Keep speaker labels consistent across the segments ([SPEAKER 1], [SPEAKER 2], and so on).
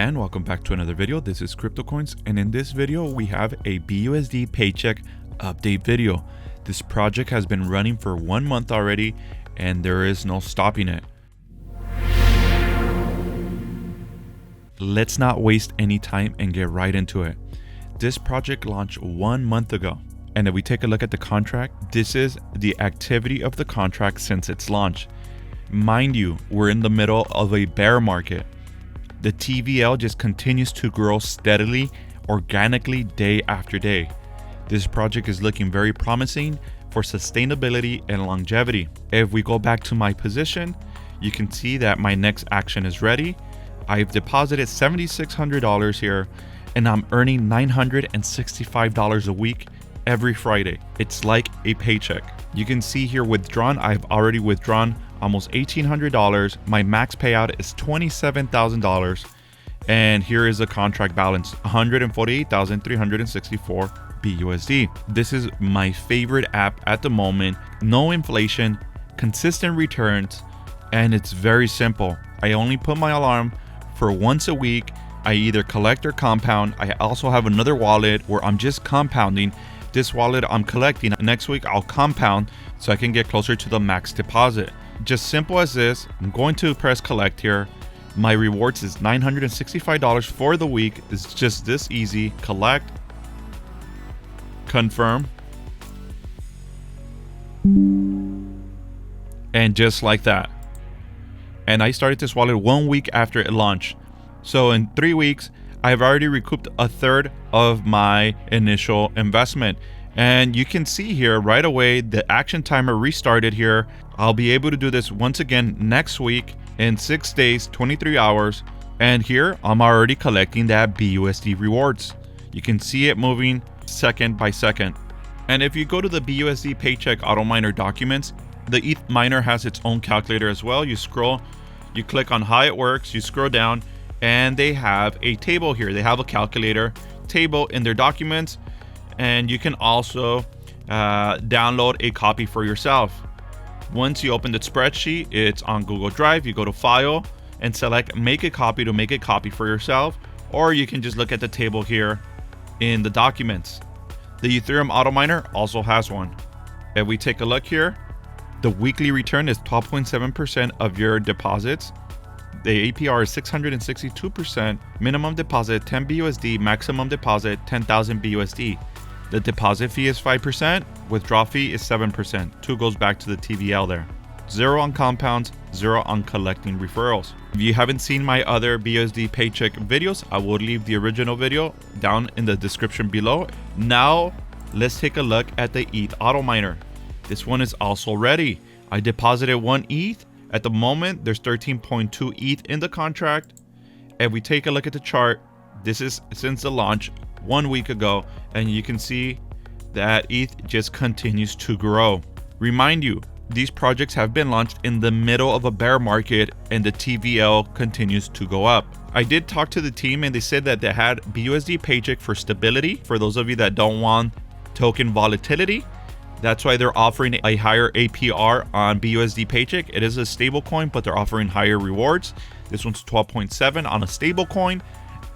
[SPEAKER 1] And welcome back to another video. This is CryptoCoins, and in this video we have a BUSD paycheck update video. This project has been running for 1 month already and there is no stopping it. Let's not waste any time and get right into it. This project launched 1 month ago, and if we take a look at the contract, this is the activity of the contract since its launch. Mind you, we're in the middle of a bear market. The TVL just continues to grow steadily, organically, day after day. This project is looking very promising for sustainability and longevity. If we go back to my position, you can see that my next action is ready. I've deposited $7,600 here, and I'm earning $965 a week every Friday. It's like a paycheck. You can see here withdrawn, I've already withdrawn almost $1,800. My max payout is $27,000, and here is the contract balance, $148,364 BUSD. This is my favorite app at the moment. No inflation, consistent returns, and it's very simple. I only put my alarm for once a week. I either collect or compound. I also have another wallet where I'm just compounding. This wallet I'm collecting. Next week I'll compound so I can get closer to the max deposit. Just simple as this. I'm going to press collect here. My rewards is $965 for the week. It's just this easy. Collect, confirm, and just like that. And I started this wallet 1 week after it launched. So in 3 weeks, I've already recouped a third of my initial investment. And you can see here right away, the action timer restarted here. I'll be able to do this once again next week in 6 days, 23 hours. And here I'm already collecting that BUSD rewards. You can see it moving second by second. And if you go to the BUSD paycheck auto miner documents, the ETH miner has its own calculator as well. You scroll, you click on how it works, you scroll down, and they have a table here. They have a calculator table in their documents, and you can also download a copy for yourself. Once you open the spreadsheet, it's on Google Drive. You go to File and select Make a Copy to make a copy for yourself, or you can just look at the table here in the documents. The Ethereum auto miner also has one. If we take a look here, the weekly return is 12.7% of your deposits. The APR is 662%. Minimum deposit 10 BUSD, maximum deposit 10,000 BUSD. The deposit fee is 5%, withdrawal fee is 7%. 2 goes back to the TVL there. 0 on compounds, 0 on collecting referrals. If you haven't seen my other BUSD paycheck videos, I will leave the original video down in the description below. Now, let's take a look at the ETH auto miner. This one is also ready. I deposited 1 ETH. At the moment, there's 13.2 ETH in the contract. If we take a look at the chart, this is since the launch 1 week ago, and you can see that ETH just continues to grow. Remind you, these projects have been launched in the middle of a bear market, and the TVL continues to go up. I did talk to the team, and they said that they had BUSD paycheck for stability. For those of you that don't want token volatility, that's why they're offering a higher APR on BUSD paycheck. It is a stable coin, but they're offering higher rewards. This one's 12.7 on a stable coin.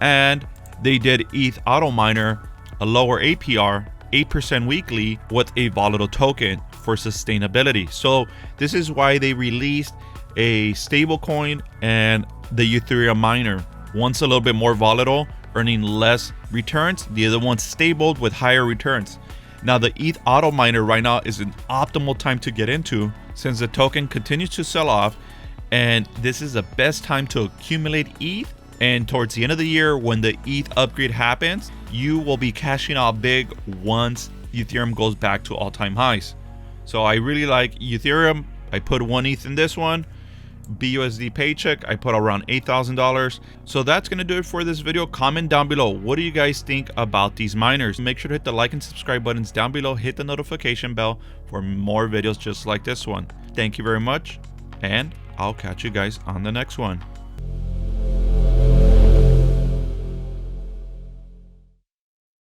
[SPEAKER 1] And they did ETH auto miner, a lower APR, 8% weekly with a volatile token for sustainability. So this is why they released a stable coin and the Ethereum miner. One's a little bit more volatile, earning less returns. The other one's stable with higher returns. Now the ETH auto miner right now is an optimal time to get into since the token continues to sell off, and this is the best time to accumulate ETH. And towards the end of the year, when the ETH upgrade happens, you will be cashing out big once Ethereum goes back to all-time highs. So I really like Ethereum. I put 1 ETH in this one. BUSD paycheck, I put around $8,000. So that's gonna do it for this video. Comment down below, what do you guys think about these miners? Make sure to hit the like and subscribe buttons down below. Hit the notification bell for more videos just like this one. Thank you very much, and I'll catch you guys on the next one.